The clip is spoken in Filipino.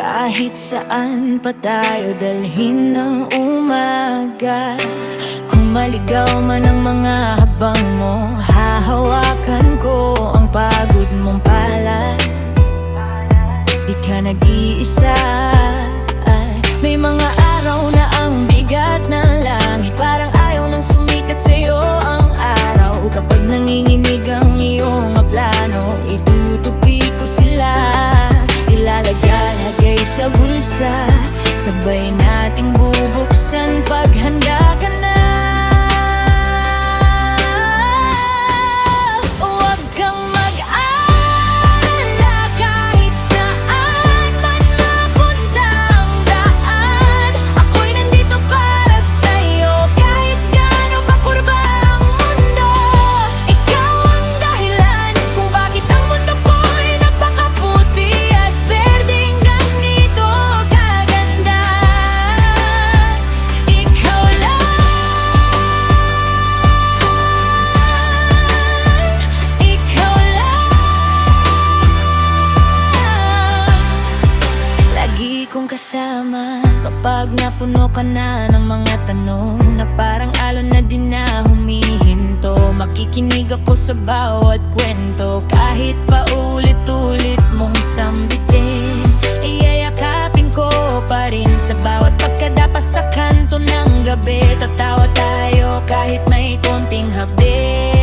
Kahit saan pa tayo dalhin ng umaga. Kung maligaw man ang mga habang mo, hahawakan ko ang pagod mong palad. Di ka nag-iisa. May mga araw na ang bigat ng langit, parang ayaw nang sumikat sa'yo ang araw. Kapag nanginginig ang iyong plano, itutupi ko sila. Ilalagay sa bulsa, sabay nating bubuksan pag handa ka na. Huwag kang mag-alala, kahit saan man mapunta ang daan. Ako'y nandito para sa'yo, kahit gaano pa kurba ang mundo. Ikaw ang dahilan kung bakit ang mundo ko'y napakaputi at berdeng ganito kaganda. Ikaw lang, ikaw lang. Lagi kong kasama kapag napuno ka na ng mga tanong na parang alon na din na humihinto. Makikinig ako sa bawat kwento, kahit paulit-ulit mong sambitin. Iyayakapin ko pa rin sa bawat pagkadapas sa kanto ng gabi. Tatawa tayo kahit may konting hapdi.